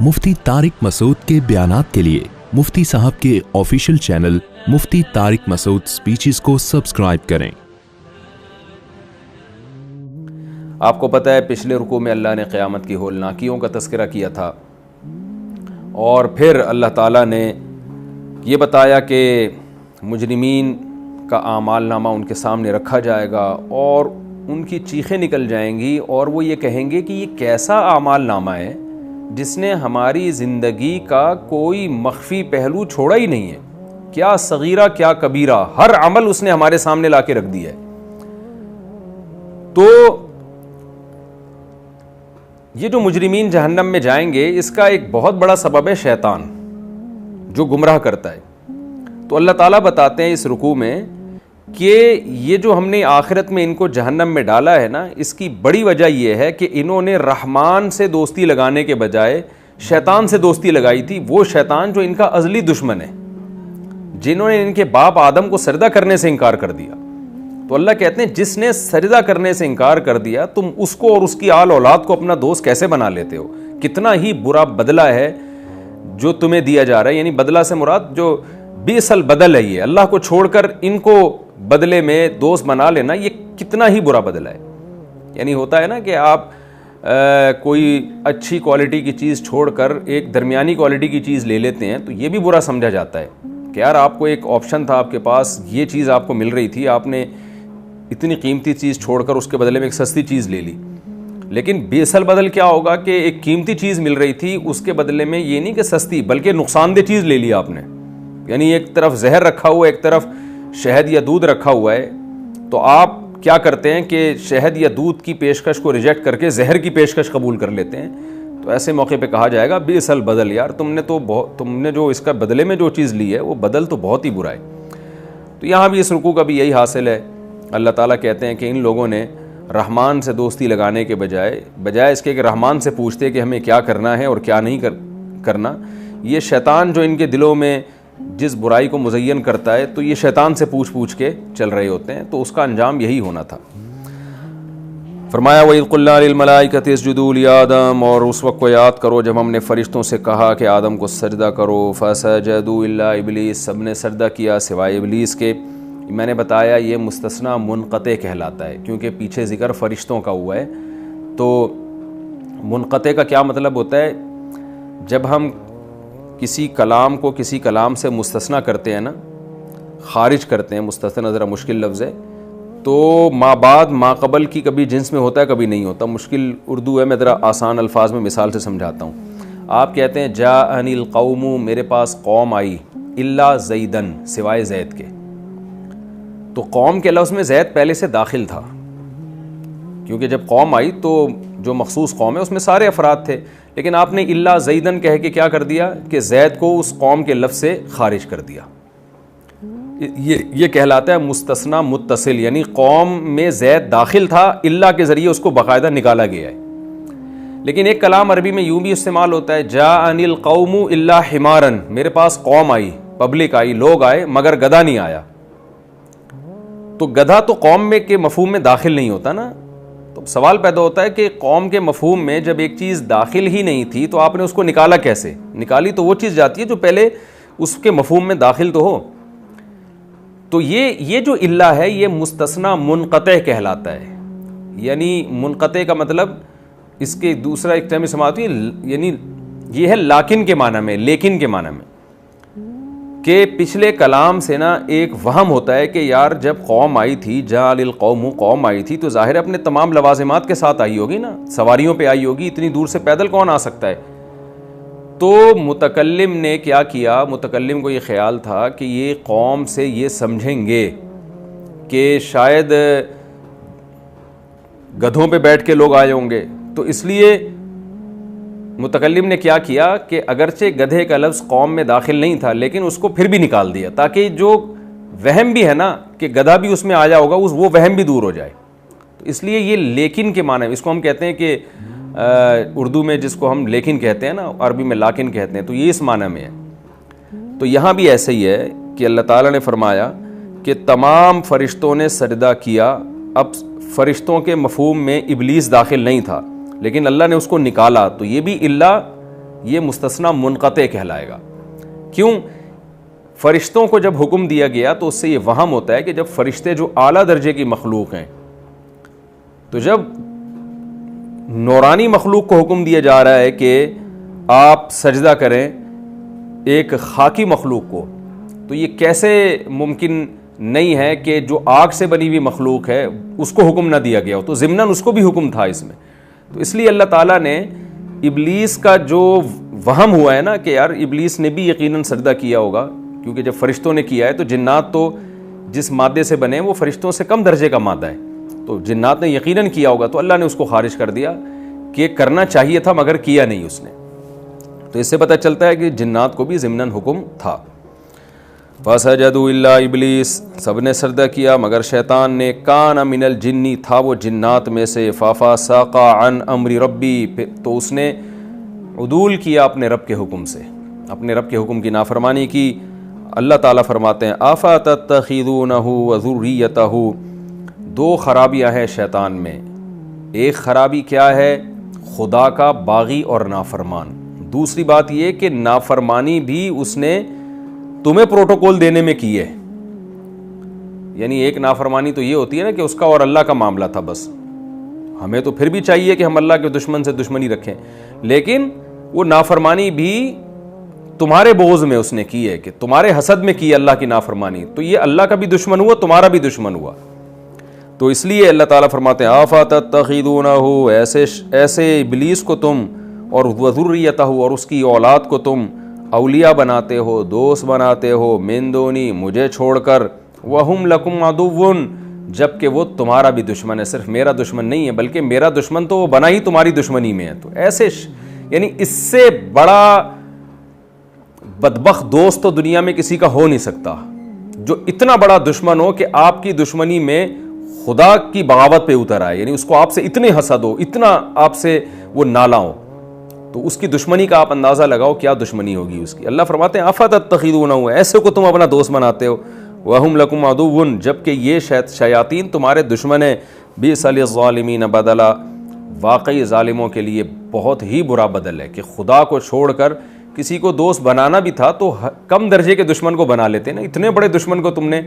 مفتی طارق مسعود کے بیانات کے لیے مفتی صاحب کے آفیشیل چینل مفتی طارق مسعود سپیچز کو سبسکرائب کریں۔ آپ کو پتہ ہے پچھلے رکوع میں اللہ نے قیامت کی ہولناکیوں کا تذکرہ کیا تھا، اور پھر اللہ تعالیٰ نے یہ بتایا کہ مجرمین کا اعمال نامہ ان کے سامنے رکھا جائے گا اور ان کی چیخیں نکل جائیں گی، اور وہ یہ کہیں گے کہ یہ کیسا اعمال نامہ ہے جس نے ہماری زندگی کا کوئی مخفی پہلو چھوڑا ہی نہیں ہے، کیا صغیرہ کیا کبیرہ، ہر عمل اس نے ہمارے سامنے لا کے رکھ دیا ہے۔ تو یہ جو مجرمین جہنم میں جائیں گے، اس کا ایک بہت بڑا سبب ہے شیطان، جو گمراہ کرتا ہے۔ تو اللہ تعالیٰ بتاتے ہیں اس رکوع میں کہ یہ جو ہم نے آخرت میں ان کو جہنم میں ڈالا ہے نا، اس کی بڑی وجہ یہ ہے کہ انہوں نے رحمان سے دوستی لگانے کے بجائے شیطان سے دوستی لگائی تھی، وہ شیطان جو ان کا ازلی دشمن ہے، جنہوں نے ان کے باپ آدم کو سجدہ کرنے سے انکار کر دیا۔ تو اللہ کہتے ہیں جس نے سجدہ کرنے سے انکار کر دیا، تم اس کو اور اس کی آل اولاد کو اپنا دوست کیسے بنا لیتے ہو؟ کتنا ہی برا بدلہ ہے جو تمہیں دیا جا رہا ہے، یعنی بدلہ سے مراد جو بیس البدل ہے، یہ اللہ کو چھوڑ کر ان کو بدلے میں دوست بنا لینا، یہ کتنا ہی برا بدلہ ہے۔ یعنی ہوتا ہے نا کہ آپ کوئی اچھی کوالٹی کی چیز چھوڑ کر ایک درمیانی کوالٹی کی چیز لے لیتے ہیں، تو یہ بھی برا سمجھا جاتا ہے کہ یار آپ کو ایک آپشن تھا، آپ کے پاس یہ چیز آپ کو مل رہی تھی، آپ نے اتنی قیمتی چیز چھوڑ کر اس کے بدلے میں ایک سستی چیز لے لی۔ لیکن بیس البدل کیا ہوگا کہ ایک قیمتی چیز مل رہی تھی، اس کے بدلے میں یہ نہیں کہ سستی بلکہ نقصان دہ چیز لے لی آپ نے، یعنی ایک طرف زہر رکھا ہوا ہے، ایک طرف شہد یا دودھ رکھا ہوا ہے، تو آپ کیا کرتے ہیں کہ شہد یا دودھ کی پیشکش کو ریجیکٹ کر کے زہر کی پیشکش قبول کر لیتے ہیں۔ تو ایسے موقع پہ کہا جائے گا بیس البدل، یار تم نے جو اس کا بدلے میں جو چیز لی ہے وہ بدل تو بہت ہی برا ہے۔ تو یہاں بھی اس رکوع کا بھی یہی حاصل ہے۔ اللہ تعالیٰ کہتے ہیں کہ ان لوگوں نے رحمان سے دوستی لگانے کے بجائے اس کے کہ رحمان سے پوچھتے کہ ہمیں کیا کرنا ہے اور کیا نہیں کرنا، یہ شیطان جو ان کے دلوں میں جس برائی کو مزین کرتا ہے، تو یہ شیطان سے پوچھ کے چل رہے ہوتے ہیں، تو اس کا انجام یہی ہونا تھا۔ فرمایا وَإِذْ قُلْنَا لِلْمَلَائِكَةِ اسْجُدُوا لِآدَمَ، اور اس وقت کو یاد کرو جب ہم نے فرشتوں سے کہا کہ آدم کو سجدہ کرو، فَسَجَدُوا إِلَّا إِبْلِيسَ، سب نے سجدہ کیا سوائے ابلیس کے۔ میں نے بتایا یہ مستثنیٰ منقطع کہلاتا ہے، کیونکہ پیچھے ذکر فرشتوں کا ہوا ہے۔ تو منقطع کا کیا مطلب ہوتا ہے؟ جب ہم کسی کلام کو کسی کلام سے مستثنیٰ کرتے ہیں نا، خارج کرتے ہیں، مستثنیٰ ذرا مشکل لفظ ہے، تو ما بعد ما قبل کی کبھی جنس میں ہوتا ہے کبھی نہیں ہوتا، مشکل اردو ہے، میں ذرا آسان الفاظ میں مثال سے سمجھاتا ہوں۔ آپ کہتے ہیں جاءنی القوم، میرے پاس قوم آئی، الا زیدن، سوائے زید کے، تو قوم کے لفظ میں زید پہلے سے داخل تھا، کیونکہ جب قوم آئی تو جو مخصوص قوم ہے اس میں سارے افراد تھے، لیکن آپ نے الا زیدن کہہ کے کیا کر دیا کہ زید کو اس قوم کے لفظ سے خارج کر دیا۔ یہ کہلاتا ہے مستثنیٰ متصل، یعنی قوم میں زید داخل تھا، الا کے ذریعے اس کو باقاعدہ نکالا گیا ہے۔ لیکن ایک کلام عربی میں یوں بھی استعمال ہوتا ہے جاءنی القوم الا حمارا، میرے پاس قوم آئی، پبلک آئی، لوگ آئے، مگر گدھا نہیں آیا۔ تو گدھا تو قوم میں کے مفہوم میں داخل نہیں ہوتا نا، تو سوال پیدا ہوتا ہے کہ قوم کے مفہوم میں جب ایک چیز داخل ہی نہیں تھی تو آپ نے اس کو نکالا کیسے؟ نکالی تو وہ چیز جاتی ہے جو پہلے اس کے مفہوم میں داخل تو ہو۔ تو یہ جو الا ہے یہ مستثنیٰ منقطع کہلاتا ہے، یعنی منقطع کا مطلب اس کے دوسرا ایک ٹرم استعمال ہوتی ہے، یعنی یہ ہے لیکن کے معنی میں، لیکن کے معنی میں، کہ پچھلے کلام سے نا ایک وہم ہوتا ہے کہ یار جب قوم آئی تھی، جاء للقوم، قوم آئی تھی، تو ظاہر اپنے تمام لوازمات کے ساتھ آئی ہوگی نا، سواریوں پہ آئی ہوگی، اتنی دور سے پیدل کون آ سکتا ہے؟ تو متکلم نے کیا کیا؟ متکلم کو یہ خیال تھا کہ یہ قوم سے یہ سمجھیں گے کہ شاید گدھوں پہ بیٹھ کے لوگ آئے ہوں گے، تو اس لیے متکلم نے کیا کیا کہ اگرچہ گدھے کا لفظ قوم میں داخل نہیں تھا لیکن اس کو پھر بھی نکال دیا، تاکہ جو وہم بھی ہے نا کہ گدھا بھی اس میں آیا ہوگا، وہ وہم بھی دور ہو جائے۔ تو اس لیے یہ لیکن کے معنی، اس کو ہم کہتے ہیں کہ اردو میں جس کو ہم لیکن کہتے ہیں نا، عربی میں لاکن کہتے ہیں، تو یہ اس معنی میں ہے۔ تو یہاں بھی ایسے ہی ہے کہ اللہ تعالیٰ نے فرمایا کہ تمام فرشتوں نے سجدہ کیا۔ اب فرشتوں کے مفہوم میں ابلیس داخل نہیں تھا، لیکن اللہ نے اس کو نکالا، تو یہ بھی اللہ یہ مستثنا منقطع کہلائے گا. کیوں؟ فرشتوں کو جب حکم دیا گیا تو اس سے یہ وہم ہوتا ہے کہ جب فرشتے جو اعلیٰ درجے کی مخلوق ہیں، تو جب نورانی مخلوق کو حکم دیا جا رہا ہے کہ آپ سجدہ کریں ایک خاکی مخلوق کو، تو یہ کیسے ممکن نہیں ہے کہ جو آگ سے بنی ہوئی مخلوق ہے اس کو حکم نہ دیا گیا ہو؟ تو ضمناً اس کو بھی حکم تھا اس میں. تو اس لیے اللہ تعالیٰ نے ابلیس کا جو وہم ہوا ہے نا کہ یار ابلیس نے بھی یقیناً سجدہ کیا ہوگا، کیونکہ جب فرشتوں نے کیا ہے تو جنات تو جس مادے سے بنے وہ فرشتوں سے کم درجے کا مادہ ہے، تو جنات نے یقیناً کیا ہوگا، تو اللہ نے اس کو خارج کر دیا کہ کرنا چاہیے تھا مگر کیا نہیں اس نے. تو اس سے پتہ چلتا ہے کہ جنات کو بھی ضمناً حکم تھا. فَسَجَدُوا إِلَّا إِبْلِيسَ، سب نے سجدہ کیا مگر شیطان نے. کَانَ مِنَ الْجِنِّ، تھا وہ جنات میں سے. فَفَسَقَ عَنْ أَمْرِ رَبِّهِ، تو اس نے عدول کیا اپنے رب کے حکم سے، اپنے رب کے حکم کی نافرمانی کی. اللہ تعالیٰ فرماتے ہیں أَفَتَتَّخِذُونَهُ وَذُرِّيَّتَهُ، دو خرابیاں ہیں شیطان میں. ایک خرابی کیا ہے؟ خدا کا باغی اور نافرمان. دوسری بات یہ کہ نافرمانی بھی اس نے تمہیں پروٹوکول دینے میں کی ہے. یعنی ایک نافرمانی تو یہ ہوتی ہے نا کہ اس کا اور اللہ کا معاملہ تھا بس، ہمیں تو پھر بھی چاہیے کہ ہم اللہ کے دشمن سے دشمنی رکھیں، لیکن وہ نافرمانی بھی تمہارے بغض میں اس نے کی ہے، کہ تمہارے حسد میں کی ہے اللہ کی نافرمانی. تو یہ اللہ کا بھی دشمن ہوا، تمہارا بھی دشمن ہوا. تو اس لیے اللہ تعالیٰ فرماتے ہیں آفَتَتَّخِذُونَهُ، ایسے ابلیس کو تم اور وَذُرِّيَّتَهُ، اور اس کی اولاد کو تم اولیاء بناتے ہو، دوست بناتے ہو، من دونی، مجھے چھوڑ کر، وَهُمْ لَكُمْ عَدُوٌّ، جبکہ وہ تمہارا بھی دشمن ہے. صرف میرا دشمن نہیں ہے بلکہ میرا دشمن تو وہ بنا ہی تمہاری دشمنی میں ہے. تو ایسے یعنی اس سے بڑا بدبخت دوست تو دنیا میں کسی کا ہو نہیں سکتا، جو اتنا بڑا دشمن ہو کہ آپ کی دشمنی میں خدا کی بغاوت پہ اتر آئے، یعنی اس کو آپ سے اتنے حسد ہو، اتنا آپ سے وہ نالا ہو، تو اس کی دشمنی کا آپ اندازہ لگاؤ کیا دشمنی ہوگی اس کی. اللہ فرماتے ہیں آفَتَتَّخِذُونَهُ، ایسے کو تم اپنا دوست بناتے ہو، وَهُمْ لَكُمْ عَدُوٌّ، جبکہ یہ شیاطین تمہارے دشمن ہیں. بِئْسَ لِلظَّالِمِينَ بَدَلًا، واقعی ظالموں کے لیے بہت ہی برا بدل ہے کہ خدا کو چھوڑ کر کسی کو دوست بنانا بھی تھا تو کم درجے کے دشمن کو بنا لیتے نا. اتنے بڑے دشمن کو تم نے،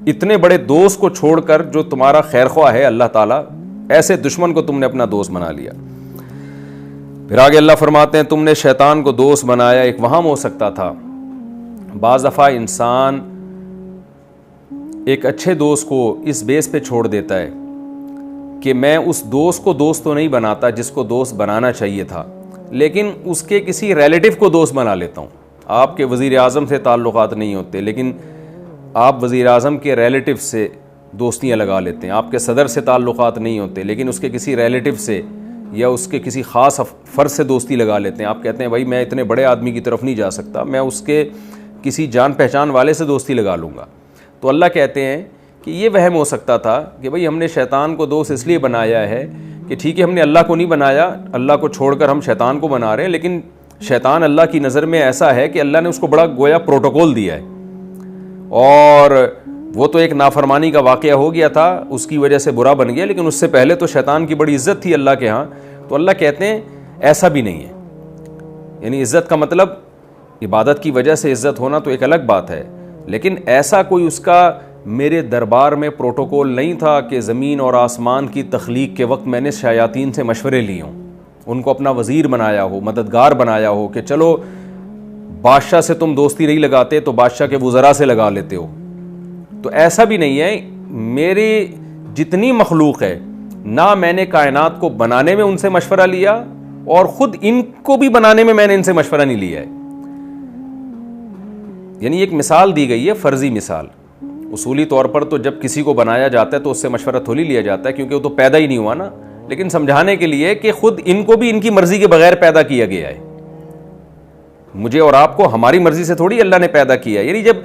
اتنے بڑے دوست کو چھوڑ کر جو تمہارا خیر خواہ ہے اللہ تعالیٰ، ایسے دشمن کو تم نے اپنا دوست بنا لیا. پھر آگے اللہ فرماتے ہیں تم نے شیطان کو دوست بنایا. ایک وہم ہو سکتا تھا، بعض دفعہ انسان ایک اچھے دوست کو اس بیس پہ چھوڑ دیتا ہے کہ میں اس دوست کو دوست تو نہیں بناتا جس کو دوست بنانا چاہیے تھا، لیکن اس کے کسی ریلیٹو کو دوست بنا لیتا ہوں. آپ کے وزیر اعظم سے تعلقات نہیں ہوتے لیکن آپ وزیر اعظم کے ریلیٹو سے دوستیاں لگا لیتے ہیں. آپ کے صدر سے تعلقات نہیں ہوتے لیکن اس کے کسی ریلیٹو سے یا اس کے کسی خاص فرد سے دوستی لگا لیتے ہیں. آپ کہتے ہیں بھائی میں اتنے بڑے آدمی کی طرف نہیں جا سکتا، میں اس کے کسی جان پہچان والے سے دوستی لگا لوں گا. تو اللہ کہتے ہیں کہ یہ وہم ہو سکتا تھا کہ بھائی ہم نے شیطان کو دوست اس لیے بنایا ہے کہ ٹھیک ہے ہم نے اللہ کو نہیں بنایا، اللہ کو چھوڑ کر ہم شیطان کو بنا رہے ہیں، لیکن شیطان اللہ کی نظر میں ایسا ہے کہ اللہ نے اس کو بڑا گویا پروٹوکول دیا ہے، اور وہ تو ایک نافرمانی کا واقعہ ہو گیا تھا، اس کی وجہ سے برا بن گیا، لیکن اس سے پہلے تو شیطان کی بڑی عزت تھی اللہ کے ہاں. تو اللہ کہتے ہیں ایسا بھی نہیں ہے. یعنی عزت کا مطلب عبادت کی وجہ سے عزت ہونا تو ایک الگ بات ہے، لیکن ایسا کوئی اس کا میرے دربار میں پروٹوکول نہیں تھا کہ زمین اور آسمان کی تخلیق کے وقت میں نے شیاطین سے مشورے لیے ہوں، ان کو اپنا وزیر بنایا ہو، مددگار بنایا ہو کہ چلو بادشاہ سے تم دوستی نہیں لگاتے تو بادشاہ کے وزراء سے لگا لیتے ہو. تو ایسا بھی نہیں ہے. میری جتنی مخلوق ہے، نہ میں نے کائنات کو بنانے میں ان سے مشورہ لیا اور خود ان کو بھی بنانے میں نے ان سے مشورہ نہیں لیا ہے. یعنی ایک مثال دی گئی ہے، فرضی مثال. اصولی طور پر تو جب کسی کو بنایا جاتا ہے تو اس سے مشورہ تھوڑی لیا جاتا ہے کیونکہ وہ تو پیدا ہی نہیں ہوا نا، لیکن سمجھانے کے لیے کہ خود ان کو بھی ان کی مرضی کے بغیر پیدا کیا گیا ہے. مجھے اور آپ کو ہماری مرضی سے تھوڑی اللہ نے پیدا کیا ہے. یعنی جب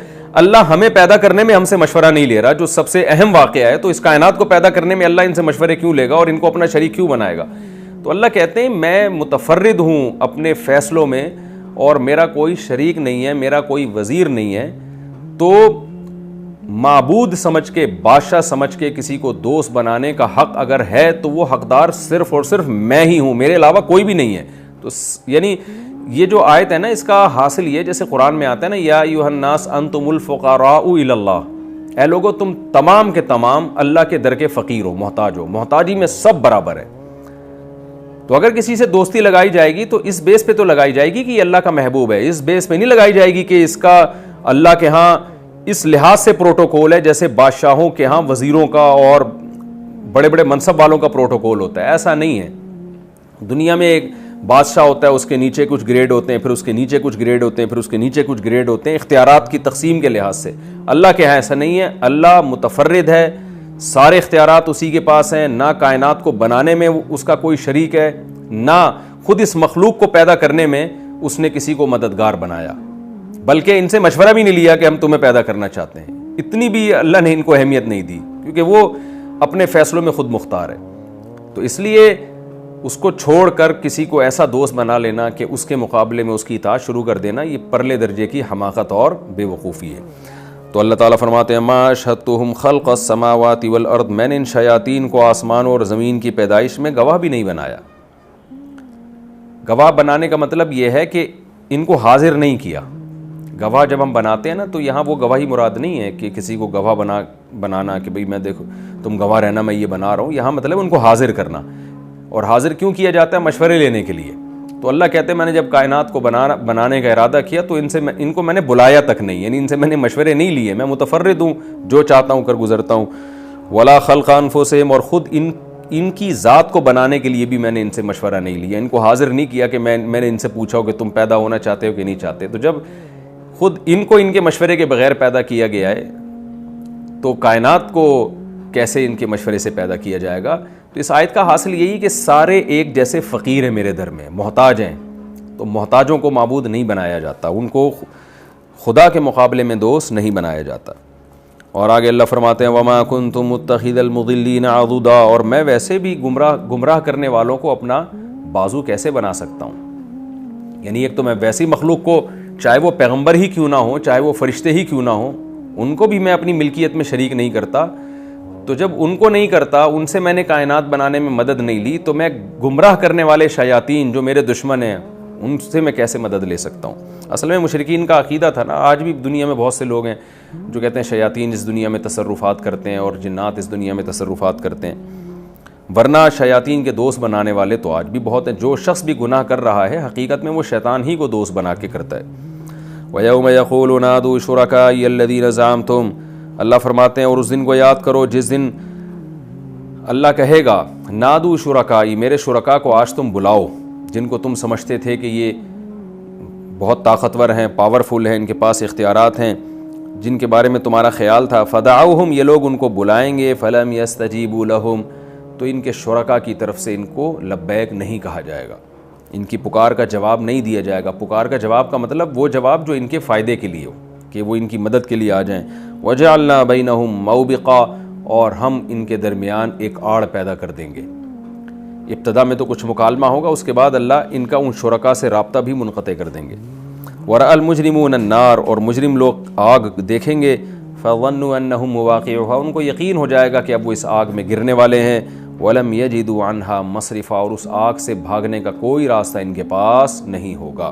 اللہ ہمیں پیدا کرنے میں ہم سے مشورہ نہیں لے رہا، جو سب سے اہم واقعہ ہے، تو اس کائنات کو پیدا کرنے میں اللہ ان سے مشورے کیوں لے گا اور ان کو اپنا شریک کیوں بنائے گا؟ تو اللہ کہتے ہیں میں متفرد ہوں اپنے فیصلوں میں اور میرا کوئی شریک نہیں ہے، میرا کوئی وزیر نہیں ہے. تو معبود سمجھ کے، بادشاہ سمجھ کے کسی کو دوست بنانے کا حق اگر ہے تو وہ حقدار صرف اور صرف میں ہی ہوں، میرے علاوہ کوئی بھی نہیں ہے. تو یعنی یہ جو آیت ہے نا اس کا حاصل یہ جیسے قرآن میں آتا ہے نا یا ایھا الناس انتم الفقراء الی اللہ، اے لوگو تم تمام کے تمام اللہ کے در کے فقیر ہو، محتاج ہو، محتاجی میں سب برابر ہے. تو اگر کسی سے دوستی لگائی جائے گی تو اس بیس پہ تو لگائی جائے گی کہ یہ اللہ کا محبوب ہے، اس بیس پہ نہیں لگائی جائے گی کہ اس کا اللہ کے ہاں اس لحاظ سے پروٹوکول ہے جیسے بادشاہوں کے ہاں وزیروں کا اور بڑے بڑے منصب والوں کا پروٹوکول ہوتا ہے. ایسا نہیں ہے. دنیا میں ایک بادشاہ ہوتا ہے، اس کے نیچے کچھ گریڈ ہوتے ہیں، پھر اس کے نیچے کچھ گریڈ ہوتے ہیں، پھر اس کے نیچے کچھ گریڈ ہوتے ہیں اختیارات کی تقسیم کے لحاظ سے. اللہ کے ہاں ایسا نہیں ہے. اللہ متفرد ہے، سارے اختیارات اسی کے پاس ہیں، نہ کائنات کو بنانے میں اس کا کوئی شریک ہے، نہ خود اس مخلوق کو پیدا کرنے میں اس نے کسی کو مددگار بنایا، بلکہ ان سے مشورہ بھی نہیں لیا کہ ہم تمہیں پیدا کرنا چاہتے ہیں. اتنی بھی اللہ نے ان کو اہمیت نہیں دی، کیونکہ وہ اپنے فیصلوں میں خود مختار ہے. تو اس لیے اس کو چھوڑ کر کسی کو ایسا دوست بنا لینا کہ اس کے مقابلے میں اس کی اطاعت شروع کر دینا، یہ پرلے درجے کی حماقت اور بے وقوفی ہے. تو اللہ تعالیٰ فرماتے ہیں ما اشہدتہم خلق السماوات والارض، میں نے ان شیاطین کو آسمانوں اور زمین کی پیدائش میں گواہ بھی نہیں بنایا. گواہ بنانے کا مطلب یہ ہے کہ ان کو حاضر نہیں کیا. گواہ جب ہم بناتے ہیں نا تو یہاں وہ گواہی مراد نہیں ہے کہ کسی کو گواہ بنانا کہ بھئی میں دیکھو تم گواہ رہنا میں یہ بنا رہا ہوں. یہاں مطلب ان کو حاضر کرنا. اور حاضر کیوں کیا جاتا ہے؟ مشورے لینے کے لیے. تو اللہ کہتے ہیں میں نے جب کائنات کو بنانے کا ارادہ کیا تو ان کو میں نے بلایا تک نہیں، یعنی ان سے میں نے مشورے نہیں لیے. میں متفرد ہوں، جو چاہتا ہوں کر گزرتا ہوں. ولا خلق انفسہم، اور خود ان کی ذات کو بنانے کے لیے بھی میں نے ان سے مشورہ نہیں لیا. ان کو حاضر نہیں کیا کہ میں نے ان سے پوچھا ہو کہ تم پیدا ہونا چاہتے ہو کہ نہیں چاہتے. تو جب خود ان کو ان کے مشورے کے بغیر پیدا کیا گیا ہے تو کائنات کو کیسے ان کے مشورے سے پیدا کیا جائے گا؟ تو اس آیت کا حاصل یہی کہ سارے ایک جیسے فقیر ہیں میرے در میں، محتاج ہیں. تو محتاجوں کو معبود نہیں بنایا جاتا، ان کو خدا کے مقابلے میں دوست نہیں بنایا جاتا. اور آگے اللہ فرماتے ہیں وما کنتم متخذ المضلین عضدا، اور میں ویسے بھی گمراہ کرنے والوں کو اپنا بازو کیسے بنا سکتا ہوں. یعنی ایک تو میں ویسی مخلوق کو، چاہے وہ پیغمبر ہی کیوں نہ ہو، چاہے وہ فرشتے ہی کیوں نہ ہوں، ان کو بھی میں اپنی ملکیت میں شریک نہیں کرتا. تو جب ان کو نہیں کرتا، ان سے میں نے کائنات بنانے میں مدد نہیں لی، تو میں گمراہ کرنے والے شیاطین جو میرے دشمن ہیں ان سے میں کیسے مدد لے سکتا ہوں؟ اصل میں مشرکین کا عقیدہ تھا نا. آج بھی دنیا میں بہت سے لوگ ہیں جو کہتے ہیں شیاطین اس دنیا میں تصرفات کرتے ہیں اور جنات اس دنیا میں تصرفات کرتے ہیں، ورنہ شیاطین کے دوست بنانے والے تو آج بھی بہت ہیں. جو شخص بھی گناہ کر رہا ہے حقیقت میں وہ شیطان ہی کو دوست بنا کے کرتا ہے. وَيَوْمَ يَقُولُ نَادُوا شُرَكَائِيَ الَّذِينَ زَعَمْتُمْ، اللہ فرماتے ہیں اور اس دن کو یاد کرو جس دن اللہ کہے گا نادو شرکائی، میرے شرکا کو آج تم بلاؤ، جن کو تم سمجھتے تھے کہ یہ بہت طاقتور ہیں، پاورفل ہیں، ان کے پاس اختیارات ہیں، جن کے بارے میں تمہارا خیال تھا. فدعوہم، یہ لوگ ان کو بلائیں گے. فلم یستجیبوا لہم، تو ان کے شرکا کی طرف سے ان کو لبیک نہیں کہا جائے گا، ان کی پکار کا جواب نہیں دیا جائے گا. پکار کا جواب کا مطلب وہ جواب جو ان کے فائدے کے لیے ہو، کہ وہ ان کی مدد کے لیے آ جائیں. وجعلنا بینہم موبقا، اور ہم ان کے درمیان ایک آڑ پیدا کر دیں گے. ابتدا میں تو کچھ مکالمہ ہوگا، اس کے بعد اللہ ان کا ان شرکا سے رابطہ بھی منقطع کر دیں گے. ورأى المجرمون النار، اور مجرم لوگ آگ دیکھیں گے. فظنوا انہم مواقعها، ان کو یقین ہو جائے گا کہ اب وہ اس آگ میں گرنے والے ہیں. ولم یجدوا عنہا مصرفا، اور اس آگ سے بھاگنے کا کوئی راستہ ان کے پاس نہیں ہوگا.